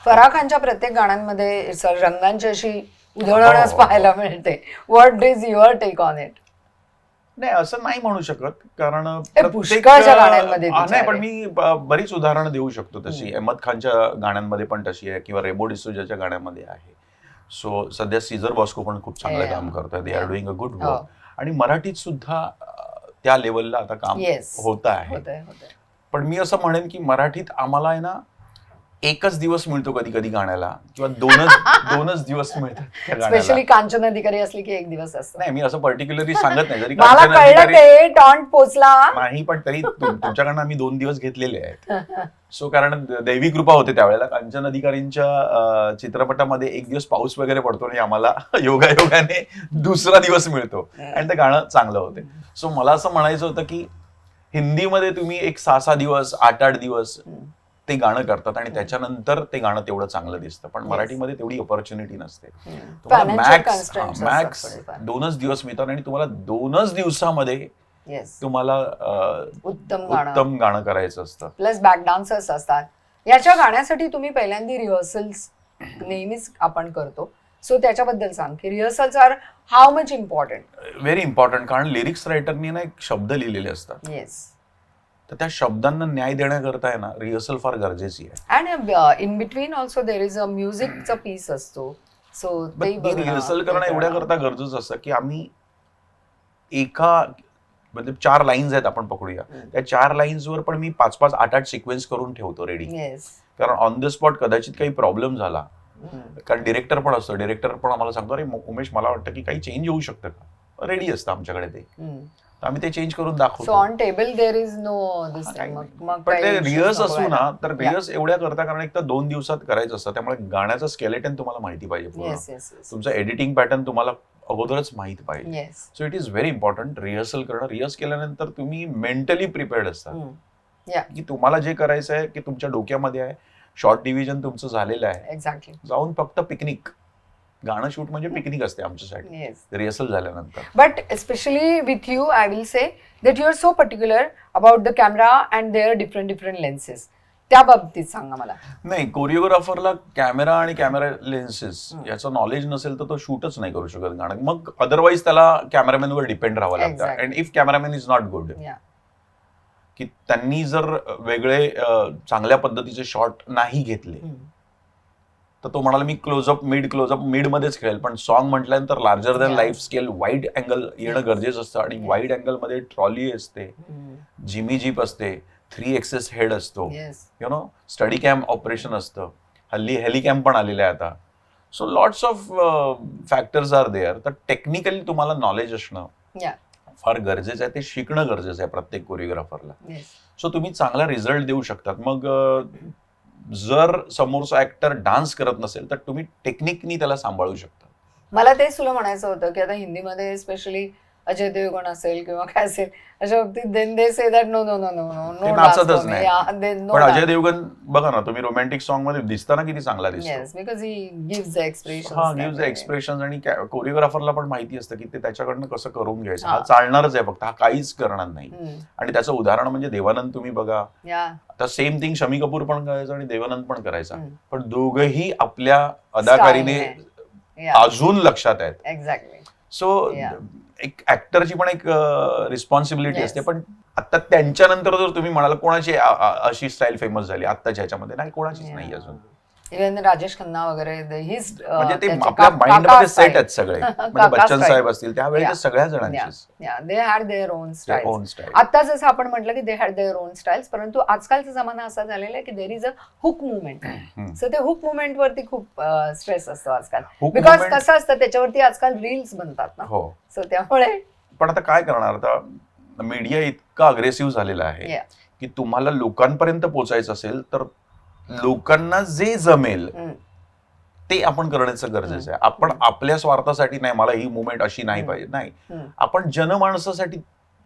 फराह खानच्या प्रत्येक गाण्यांमध्ये रंगांची अशी उधळणच पाहायला मिळते. What is your take on it? नाही असं नाही म्हणू शकत, कारण पुष्कळच्या गाण्यांमध्ये नाही, पण मी बरीच उदाहरणं देऊ शकतो तशी. अहमद खानच्या गाण्यांमध्ये पण तशी आहे, किंवा रेमो डिसूजाच्या गाण्यामध्ये आहे. सो सध्या सीझर बॉस्को पण खूप चांगलं काम करतोय. They are doing a good work. आणि मराठीत सुद्धा त्या लेवलला आता काम होत आहे. पण मी असं म्हणेन की मराठीत आम्हाला आहे ना एकच दिवस मिळतो कधी कधी गाण्याला, किंवा दोनच दिवस मिळतात. स्पेशली कांचन अधिकारी असली की एक दिवस असतो. नाही, मी असं पर्टिक्युलरली सांगत नाही. जरी मला कळलं ते टॉन्ट पोचला नाही, पण तरी तुमच्याकडनं आम्ही 2 दिवस घेतलेले आहेत. सो कारण दैवी कृपा होते त्यावेळेला. कांचन अधिकारींच्या चित्रपटामध्ये एक दिवस पाऊस वगैरे पडतो आणि आम्हाला योगायोगाने दुसरा दिवस मिळतो आणि ते गाणं चांगलं होते. सो मला असं म्हणायचं होतं की हिंदीमध्ये तुम्ही एक 6-6 दिवस 8-8 दिवस ते गाणं करतात आणि त्याच्यानंतर ते गाणं तेवढं चांगलं दिसतं. पण मराठीमध्ये तेवढी ऑपॉर्च्युनिटी नसते. तुम्हाला मॅक्स 2च दिवस मिळतात आणि तुम्हाला 2च दिवसामध्ये तुम्हाला उत्तम गाणं करायचं असतं. प्लस बॅक डान्सर्स असतात. याच्या गाण्यासाठी तुम्ही पहिल्यांदा रिहर्सल्स नेहमीच आपण करतो. सो त्याच्याबद्दल सांग की rehearsals are how much important? Very important. कारण लिरिक्स रायटरनी ना एक शब्द लिहिलेले असतात. तर त्या शब्दांना न्याय देण्याकरता आहे ना रिहर्सल फार गरजेची आहे. And in between also there is a म्युझिकचा पीस असतो. सो रिहर्सल करणं एवढ्या करता गरजेचं असतं की आम्ही एका म्हणजे 4 लाईन्स आहेत आपण पकडूया, त्या 4 लाईन्सवर पण मी 5-5, 8-8 सिक्वेन्स करून ठेवतो रेडी. कारण ऑन द स्पॉट कदाचित काही प्रॉब्लेम झाला, कारण डिरेक्टर पण असतो, डिरेक्टर पण आम्हाला सांगतो अरे उमेश मला वाटतं की काही चेंज होऊ शकतं का, रेडी असतं आमच्याकडे ते, आम्ही ते चेंज करून दाखवतो. On table there is no this. पण ते रिहर्स असू ना तर रिहर्स एवढ्या करता, कारण एक तर 2 दिवसात करायचं असतं, त्यामुळे गाण्याचं स्केलेटन तुम्हाला माहिती पाहिजे, तुमचं एडिटिंग पॅटर्न तुम्हाला अगोदरच माहित पाहिजे. So it is very important rehearsal करणं. रिहर्स केल्यानंतर तुम्ही मेंटली प्रिपेअर्ड असता की तुम्हाला जे करायचं आहे की तुमच्या डोक्यामध्ये आहे, शॉर्ट डिव्हिजन तुमचं झालेलं आहे, एक्झॅक्टली जाऊन फक्त पिकनिक, गाणं शूट म्हणजे पिकनिक असते आमच्यासाठी रिहर्सल झाल्यानंतर. But specially with you I will say that you are so particular about the camera and their different lenses. त्या बाबतीत सांगा मला. नाही, कोरिओग्राफरला कॅमेरा आणि कॅमेरा लेन्सेस याचं नॉलेज नसेल तर तो शूटच नाही करू शकत गाणं. मग अदरवाईज त्याला कॅमेरामॅनवर डिपेंड राहावं लागतं. And if cameraman is not good, की त्यांनी जर वेगळे चांगल्या पद्धतीचे शॉट नाही घेतले तर तो म्हणाला मी क्लोजअप मिड मध्येच खेळेल, पण सॉन्ग म्हटल्यानंतर larger than life scale wide angle येणं गरजेचं असतं. आणि वाईड अँगल मध्ये ट्रॉली असते, जिमी जीप असते, 3 हेड असतो, you know steadicam operation असतं, हल्ली हेलिकॅम पण आलेले आहे आता. So lots of factors are there. तर टेक्निकली तुम्हाला नॉलेज असणं फार गरजेचं आहे, ते शिकणं गरजेचं आहे प्रत्येक कोरिओग्राफरला. सो तुम्ही चांगला रिझल्ट देऊ शकतात. मग जर समोरचा ऍक्टर डान्स करत नसेल तर तुम्ही टेक्निकनी त्याला सांभाळू शकता. मला तेच तुला म्हणायचं होतं की आता हिंदीमध्ये स्पेशली अजय देवगण असेल किंवा काय असेल अशा बाबतीत then they say that no no no no no no नाचतच नाही. पण अजय देवगण बघा ना तुम्ही रोमॅन्टिक सॉन्ग मध्ये दिसताना किती चांगला दिसतो, because he gives the expression. Gives the expression. आणि कोरिओग्राफरला पण माहिती असतं की ते त्याच्याकडनं कसं करून घ्यायचं. हा चालणारच आहे फक्त, हा काहीच करणार नाही. आणि त्याचं उदाहरण म्हणजे देवानंद तुम्ही बघा, आता सेम थिंग शमी कपूर पण करायचं आणि देवानंद पण करायचा, पण दोघंही आपल्या अदाकारीने अजून लक्षात आहेत. एक्झॅक्टली. सो एक ऍक्टरची पण एक रिस्पॉन्सिबिलिटी असते. पण आता त्यांच्यानंतर जर तुम्ही म्हणाल कोणाची अशी स्टाईल फेमस झाली आत्ताच्या ह्याच्यामध्ये, नाही कोणाचीच नाही अजून. इव्हन राजेश खन्ना वगैरे म्हणजे ते आपल्या माइंडमध्ये सेट आहेत सगळे. म्हणजे बच्चन साहेब असतील त्यावेळेच्या सगळ्या जणांची they had their own style. आता जसं आपण म्हटलं की they had their own styles, परंतु आजकालचा जमाना असा झालेला आहे की देर is a hook movement. So ते हुक मुवमेंट वरती खूप स्ट्रेस असतो आजकाल, बिकॉज कसं असतं त्याच्यावरती आजकाल रील्स बनतात ना. सो त्यामुळे पण आता काय करणार, आता मीडिया इतका अग्रेसिव्ह झालेला आहे की तुम्हाला लोकांपर्यंत पोहोचायचं असेल तर लोकांना जे जमेल ते आपण करण्याचं गरजेचं आहे. आपण आपल्या स्वार्थासाठी नाही, मला ही मुवमेंट अशी नाही पाहिजे, नाही, आपण जनमानसासाठी.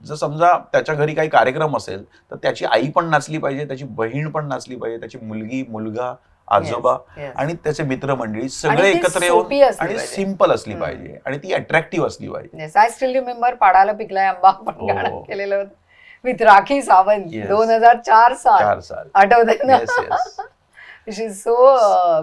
जर समजा त्याच्या घरी काही कार्यक्रम असेल तर त्याची आई पण नाचली पाहिजे, त्याची बहीण पण नाचली पाहिजे, त्याची मुलगी, मुलगा, आजोबा आणि त्याचे मित्रमंडळी सगळे एकत्र येऊन आणि सिंपल असली पाहिजे आणि ती अट्रॅक्टिव्ह असली पाहिजे. आय स्टील रिमेंबर पाडाला पिकलाय आंबा आपण गाणं केलेलं होतं विथ राखी सावंत. 2004 साल आठवतंय ना. She is so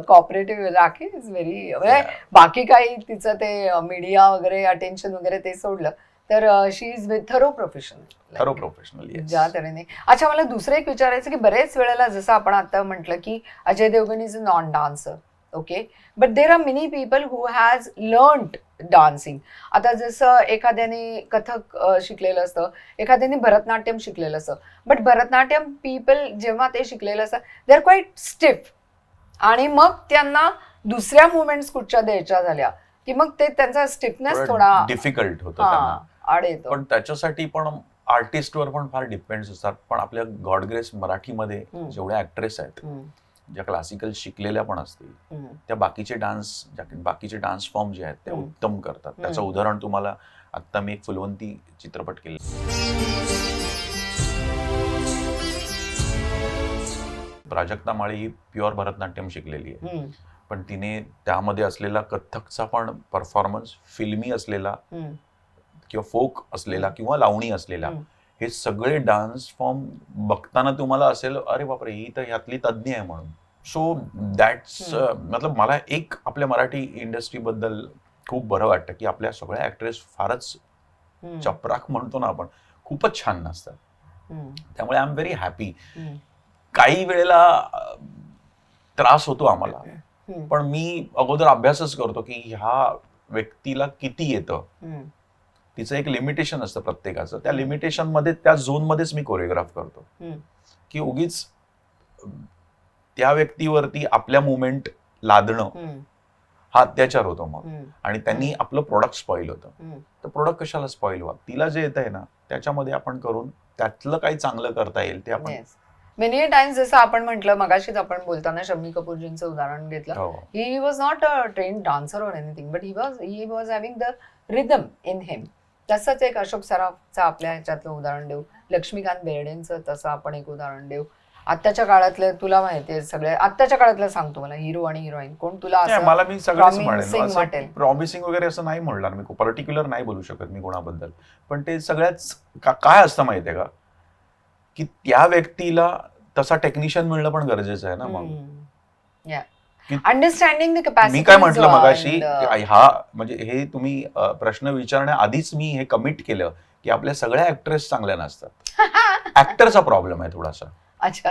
cooperative. Rakhi is very, म्हणजे बाकी काही तिचं ते मीडिया वगैरे अटेन्शन वगैरे ते सोडलं तर शी इज विथ थरो प्रोफेशनल ज्या तऱ्हेने. अच्छा, मला दुसरं एक विचारायचं की बरेच वेळेला जसं आपण आता म्हटलं की Ajay Devgan is a non dancer, okay, but there are many people who has learned dancing. आता जसं एखाद्याने कथक शिकलेलं असतं, एखाद्याने भरतनाट्यम शिकलेलं असतं, बट भरतनाट्यम पीपल जेव्हा ते शिकलेलं असतं दे आर क्वाईट स्टिफ, आणि मग त्यांना दुसऱ्या मुवमेंट्स कुठच्या द्यायच्या झाल्या की मग ते त्यांचा स्टिफनेस थोडा डिफिकल्ट होतं आड येतो. पण त्याच्यासाठी पण आर्टिस्टवर पण फार डिपेंड्स असतात. पण आपल्या गॉड ग्रेस मराठीमध्ये जेवढ्या ऍक्ट्रेस आहेत ज्या क्लासिकल शिकलेल्या पण असतील, त्या बाकीचे डान्स फॉर्म जे आहेत ते उत्तम करतात. त्याचं उदाहरण तुम्हाला आता मी एक फुलवंती चित्रपट केला, प्राजक्ता माळी ही प्युअर भरतनाट्यम शिकलेली आहे, पण तिने त्यामध्ये असलेला कथकचा पण परफॉर्मन्स, फिल्मी असलेला किंवा फोक असलेला किंवा लावणी असलेला, हे सगळे डान्स फॉर्म बघताना तुम्हाला असेल अरे बापरे ही तर ह्यातली तज्ज्ञ आहे म्हणून. सो दॅट्स मतलब मला एक आपल्या मराठी इंडस्ट्री बद्दल खूप बरं वाटतं की आपल्या सगळ्या ऍक्ट्रेस फारच चपराक म्हणतो ना आपण, खूपच छान नसतात. त्यामुळे आय एम व्हेरी हॅपी. काही वेळेला त्रास होतो आम्हाला, पण मी अगोदर अभ्यासच करतो की ह्या व्यक्तीला किती येतं. तिचं एक लिमिटेशन असतं प्रत्येकाचं, त्या लिमिटेशन मध्ये, त्या झोन मध्येच मी कोरिओग्राफ करतो की उगीच त्या व्यक्तीवरती आपल्या मुवमेंट लादणं हा अत्याचार होतो मग, आणि त्यांनी आपलं प्रोडक्ट स्पॉइल होतं. तर प्रोडक्ट कशाला स्पॉइल व्हा, तिला जे येत आहे ना त्याच्यामध्ये आपण करून त्यातलं काही चांगलं करता येईल ते आपण. मेनी टाइम्स जसं आपण म्हटलं मगाशीच आपण बोलताना शम्मी कपूरजींचं उदाहरण घेतलं, he was not a trained dancer or anything, but he was having the rhythm in him. तसंच एक अशोक सराफचं आपल्या ह्याच्यातलं उदाहरण देऊ, लक्ष्मीकांत बेर्डेंचं तसं आपण एक उदाहरण देऊ. आत्ताच्या काळातलं तुला माहितीये सगळे, आत्ताच्या काळातलं सांगतो मला, हिरो आणि हिरोईन कोण तुला मला, मी सगळ्यांच वाटेल प्रॉमिसिंग वगैरे असं नाही म्हणणार मी, पर्टिक्युलर नाही बोलू शकत मी कोणाबद्दल, पण ते सगळ्याच काय असतं माहितीये का की त्या व्यक्तीला तसा टेक्निशियन मिळणं पण गरजेचं आहे ना. मग अंडरस्टँडिंग द कॅपॅसिटी. मी काय म्हटलं मगाशी, हा म्हणजे हे तुम्ही प्रश्न विचारण्या आधीच मी हे कमिट केलं की आपल्या सगळ्या ऍक्ट्रेस चांगल्या नसतात. ऍक्टरचा प्रॉब्लेम आहे थोडासा. अच्छा,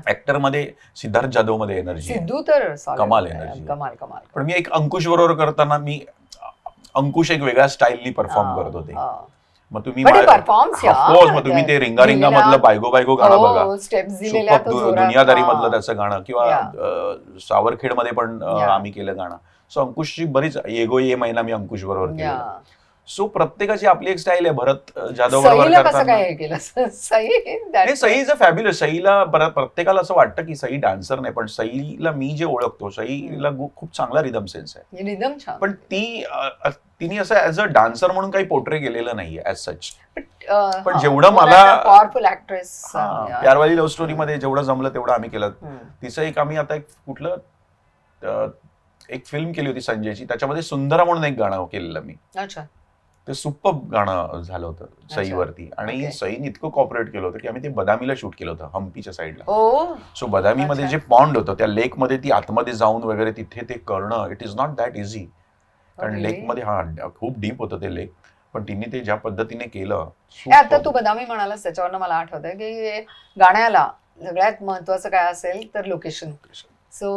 ऍक्टर मध्ये सिद्धार्थ जाधव मध्ये एनर्जी, सिद्धू तर कमाल एनर्जी, कमाल. पण मी एक अंकुश बरोबर करताना अंकुश एक वेगळ्या स्टाईलनी परफॉर्म करत होते. मग तुम्ही ते रिंगा रिंगा मधलं बायगो बायगो गाणं बघा, दुनियादारी मधलं त्याचं गाणं, किंवा सावरखेड मध्ये पण आम्ही केलं गाणं. सो अंकुशची बरीच येगो ये महिना मी अंकुश बरोबर केलं. सो प्रत्येकाची आपली एक स्टाईल आहे. भरत जाधव बरोबर Sai is a fabulous. Saila प्रत्येकाला असं वाटतं की सई डान्सर नाही, पण सईला मी जे ओळखतो, सईला खूप चांगला रिदम सेन्स आहे, पण तिने असं ऍज अ डान्सर म्हणून काही पोर्ट्रे केलेलं नाहीये ऍज सच. पण जेवढं मला पॉवरफुल ऍक्ट्रेस प्यारवाली लव्ह स्टोरी मध्ये जेवढं जमलं तेवढं आम्ही केलं. तिचं एक आम्ही आता एक कुठलं एक फिल्म केली होती संजयची, त्याच्यामध्ये सुंदरा म्हणून एक गाणं केलेलं मी. अच्छा. ते सुपर गाणं झालं होतं सईवरती, आणि सईने इतकं कॉपरेट केलं होतं की आम्ही ते बदामीला शूट केलं होतं, हम्पीच्या साईडला. सो बदामीमध्ये जे पॉन्ड होतं त्या लेक मध्ये ती आतमध्ये जाऊन वगैरे तिथे ते करणं, it is not that easy. कारण लेक मध्ये खूप डीप होतं ते लेक, पण तिने ते ज्या पद्धतीने केलं. आता तू बदामी म्हणालास त्याच्यावरनं मला आठवतंय की गाण्याला सगळ्यात महत्वाचं काय असेल तर लोकेशन. सो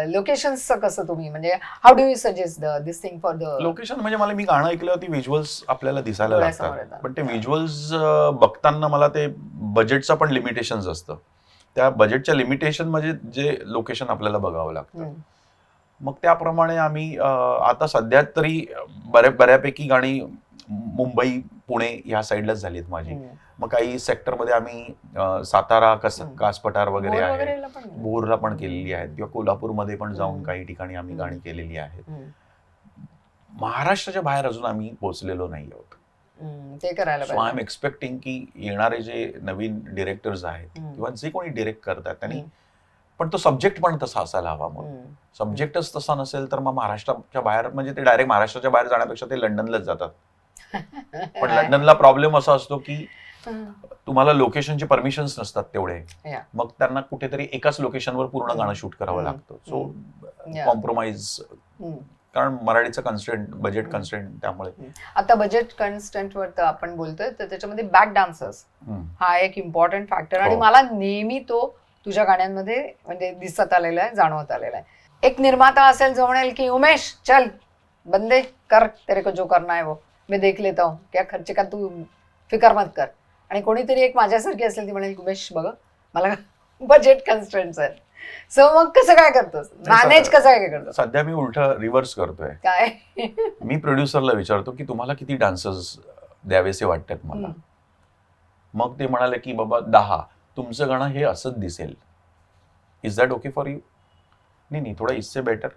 लोकेशनचं कसं तुम्ही, म्हणजे how do you suggest this thing for the location? म्हणजे मी गाणं ऐकलं ती व्हिज्युअल्स आपल्याला दिसायला लागतात, पण ते व्हिज्युअल्स बघताना मला ते बजेटचं पण लिमिटेशन्स असतं. त्या बजेटच्या लिमिटेशन म्हणजे जे लोकेशन आपल्याला बघावं लागतं. मग त्याप्रमाणे आम्ही आता सध्या तरी बऱ्यापैकी गाणी मुंबई पुणे ह्या साईडलाच झालीत माझी. मग काही सेक्टरमध्ये आम्ही सातारा कासपठार वगैरे आहे, भोरला पण केलेली आहेत, किंवा कोल्हापूरमध्ये पण जाऊन काही ठिकाणी आम्ही गाणी केलेली आहेत. महाराष्ट्राच्या बाहेर अजून आम्ही पोहोचलेलो नाही आहोत. ते करायला सो आय एम एक्सपेक्टिंग की येणारे जे नवीन डिरेक्टर्स आहेत किंवा जे कोणी डिरेक्ट करतात त्यांनी पण तो सब्जेक्ट पण तसा असायला हवा. मग सब्जेक्टच तसा नसेल तर मग महाराष्ट्राच्या बाहेर, म्हणजे ते डायरेक्ट महाराष्ट्राच्या बाहेर जाण्यापेक्षा ते लंडनलाच जातात. पण लंडनला प्रॉब्लेम असा असतो की तुम्हाला लोकेशनचे परमिशन्स नसतात तेवढे, Yeah. मग त्यांना कुठेतरी एकाच लोकेशनवर पूर्ण गाणं शूट करावं लागतं. So Yeah. कॉम्प्रोमाइज, कारण मराठीचं कन्स्टेंट, बजेट कन्स्टेंट, त्यामुळे आता बजेट कन्स्टंट वर आपण बोलतोय तर त्याच्यामध्ये बॅक डान्सर्स हा एक इम्पॉर्टंट फॅक्टर, आणि हो. मला नेहमी तो तुझ्या गाण्यांमध्ये म्हणजे दिसत आलेला आहे, जाणवत आलेला आहे. एक निर्माता असेल जो म्हणेल की उमेश चल बंदे कर, तेरे को जो करना है वो मैं देख लेता हूँ, क्या खर्च का तू फिकर मत कर. आणि कोणीतरी एक माझ्यासारखी असेल ती म्हणेल उमेश बघ मला बजेट कन्स्टंट्स आहेत. सो मग कसं काय करतोस, मॅनेज कसं काय करतोस? सध्या मी उलट रिव्हर्स करतोय. काय मी प्रोड्युसरला विचारतो की तुम्हाला किती डान्सर्स द्यावेसे वाटतात मला. मग ते म्हणाले की बाबा 10, तुमचं गाणं हे असंच दिसेल, is that okay for you? नहीं, थोड़ा इससे बेटर,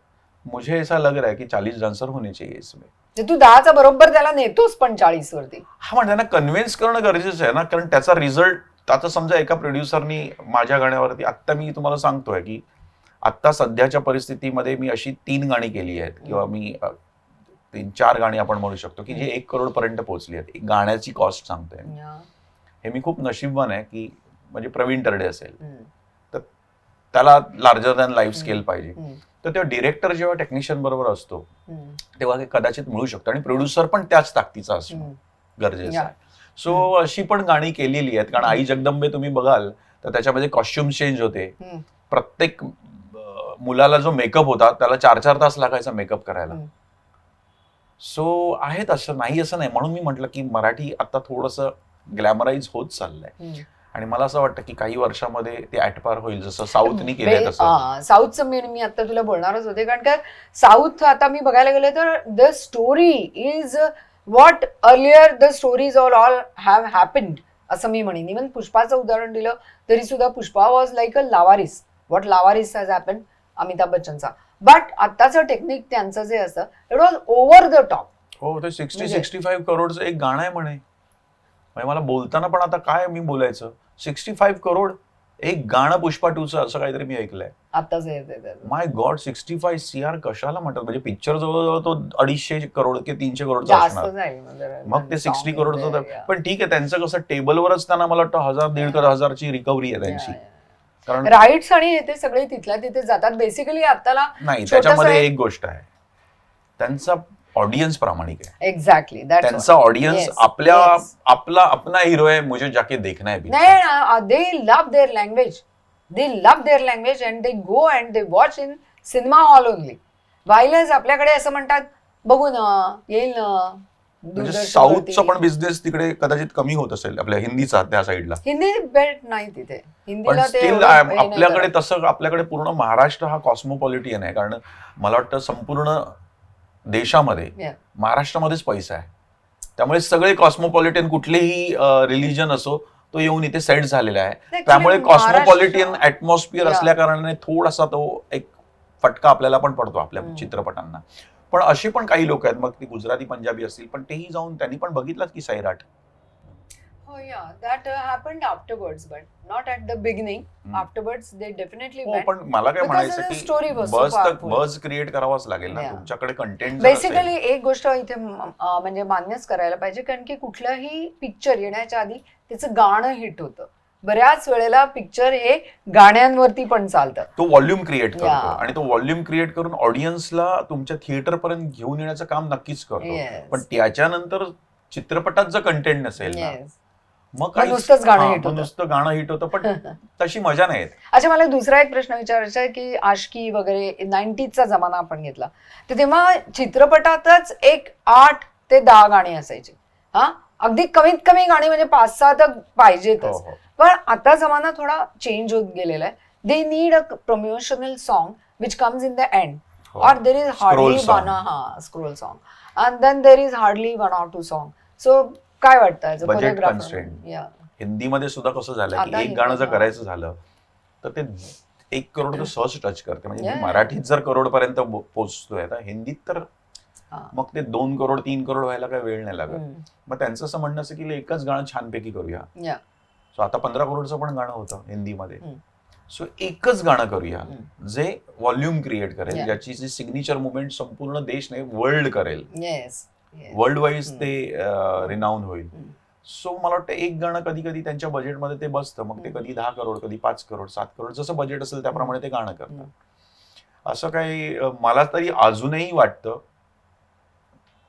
मुझे ऐसा लग रहा है कि 40 डान्सर होने चाहिए इसमें. तू 10चा बरोबर त्याला नेतोस पण 40 वरती. हा, म्हणजे त्यांना कन्व्हिन्स करणं गरजेचं आहे ना, कारण त्याचा रिझल्ट, आता समजा एका प्रोड्युसरनी माझ्या गाण्यावरती, आत्ता मी तुम्हाला सांगतोय की आत्ता सध्याच्या परिस्थितीमध्ये मी अशी 3 गाणी केली आहेत, किंवा मी 3-4 गाणी आपण म्हणू शकतो की जे 1 करोड पर्यंत पोहोचली आहेत. गाण्याची कॉस्ट सांगतोय, हे मी खूप नशीबवान आहे की म्हणजे प्रवीण तरडे असेल तर त्याला लार्जर दॅन लाईफ स्केल पाहिजे, तर तेव्हा डिरेक्टर जेव्हा टेक्निशियन बरोबर असतो तेव्हा ते कदाचित मिळू शकतं, आणि प्रोड्युसर पण त्याच ताकदीचा असणं गरजेचं आहे. सो अशी पण गाणी केलेली आहेत, कारण आई जगदंबे तुम्ही बघाल तर त्याच्यामध्ये कॉस्ट्युम चेंज होते. प्रत्येक मुलाला जो मेकअप होता त्याला 4-4 तास लागायचा मेकअप करायला. सो आहेत, असं नाही असं नाही. म्हणून मी म्हटलं की मराठी आता थोडंसं ग्लॅमराईज होत चाललंय, आणि मला असं वाटतं की काही वर्षामध्ये ते ॲटपार होईल, जसं साऊथनी केलंय तसं. साऊथचं मी आता तुला बोलणारच होते, कारण का साऊथ आता मी बघायला गेले तर the story is what earlier the stories all have happened असं मी म्हणेन. इव्हन पुष्पाचं उदाहरण दिलं तरी सुद्धा Pushpa was like a Lawaris, what Lawaris has happened Amitabh बच्चनचा. But आत्ताचं टेक्निक त्यांचं जे असतं it was over the top. हो, ते 60-65 करोडचं एक गाणं आहे म्हणे. मला बोलताना पण आता काय मी बोलायचं, 65 करोड एक गाणं पुष्पा 2चं असं काहीतरी मी ऐकलंय आताच. माय गॉड, 65 CR कशाला म्हणतात? म्हणजे पिक्चर जवळजवळ तो 250 करोड की 300 करोडचा असणार, मग ते 60 करोडचं. पण ठीक आहे, त्यांचं कसं टेबलवरच त्यांना मला वाटतं 1000-1,500ची रिकव्हरी आहे त्यांची, कारण राईट्स आणि ते सगळे तिथल्या तिथे जातात बेसिकली. आताला नाही, त्याच्यामध्ये एक गोष्ट आहे, त्यांचा ऑडियन्स प्रामाणिक आहे. एक्झॅक्टली, त्यांचा ऑडियन्स आपला अपना हिरो आहे, मुझे जाके देखना है. They love their language and they go and they watch in cinema hall only. Violence आपल्याकडे असं म्हणतात बघू ना, येईल ना. म्हणजे साऊथचा पण बिझनेस तिकडे कदाचित कमी होत असेल, आपल्या हिंदीचा त्या साईडला. हिंदी बेल्ट नाही तिथे, हिंदीला स्टील आपल्याकडे तसं, आपल्याकडे पूर्ण महाराष्ट्र हा कॉस्मोपॉलिटियन आहे, कारण मला वाटतं संपूर्ण देशामध्ये महाराष्ट्रामध्येच पैसा आहे, त्यामुळे सगळे कॉस्मोपॉलिटियन, कुठलेही रिलिजन असो, तो येऊन इथे सेट झालेला आहे. त्यामुळे कॉस्मोपॉलिटियन ऍटमॉस्फिअर असल्या कारणाने थोडासा तो एक फटका आपल्याला पण पडतो आपल्या चित्रपटांना. पण असे पण काही लोक आहेत, मग ती गुजराती पंजाबी असतील, पण तेही जाऊन त्यांनी पण बघितलं की Sairat. Oh yeah, that happened afterwards, but not at the beginning. Afterwards, they definitely went. पण मला काय म्हणायचं की बज क्रिएट करावाच लागेल ना, तुमच्याकडे कंटेंट. बेसिकली एक गोष्ट इथे म्हणजे मान्यच करायला पाहिजे, कारण की कुठलंही पिक्चर येण्याच्या आधी त्याचं गाणं हिट होतं. बऱ्याच वेळेला पिक्चर हे गाण्यांवरती पण चालतं. तो व्हॉल्यूम क्रिएट करतो, आणि तो व्हॉल्यूम क्रिएट करून ऑडियन्सला तुमच्या थिएटर पर्यंत घेऊन येण्याचं काम नक्कीच करतो. पण त्याच्यानंतर चित्रपटात जर कंटेंट नसेल ना, मग नुसतं गाणं हिट होतं, पण तशी मजा नाही येत. अच्छा, मला दुसरा एक प्रश्न विचारायचा आहे की आशिकी वगैरे 90sचा जमाना आपण घेतला तर तेव्हा चित्रपटातच एक 8 ते 10 गाणी असायची. हा, अगदी कमीत कमी गाणी म्हणजे 5-6 तर पाहिजेतच. पण आता जमाना थोडा चेंज होत गेलेला आहे. They need a promotional song which comes in the end, और there is hardly scroll song, and then there is hardly 1 or 2 song. So काय वाटतं बजेट कन्स्ट्रेंट? हिंदीमध्ये सुद्धा कसं झालं की एक गाणं जर करायचं झालं तर ते 1 करोड सहज टच करते. म्हणजे मराठीत जर करोड पर्यंत पोहोचतोय, तर हिंदीत तर मग ते 2 करोड 3 करोड व्हायला काय वेळ नाही लागत. मग त्यांचं असं म्हणणं असं की एकच गाणं छानपैकी करूया. सो आता 15 करोडचं पण गाणं होतं हिंदीमध्ये. सो एकच गाणं करूया जे व्हॉल्यूम क्रिएट करेल, ज्याची जी सिग्नेचर मुवमेंट संपूर्ण देश नाही वर्ल्ड करेल, वर्ल्ड वाईज ते रिनाऊन होईल. सो मला वाटतं एक गाणं कधी कधी त्यांच्या बजेटमध्ये ते बसतं, मग ते कधी 10 करोड, कधी 5 करोड, 7 करोड, जसं बजेट असेल त्याप्रमाणे ते गाणं करतात. असं काही मला तरी अजूनही वाटतं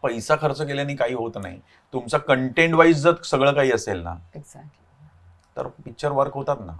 पैसा खर्च केल्याने काही होत नाही. तुमचा कंटेंट वाईज जर सगळं काही असेल ना एक्झॅक्टली तर पिक्चर वर्क होतात ना.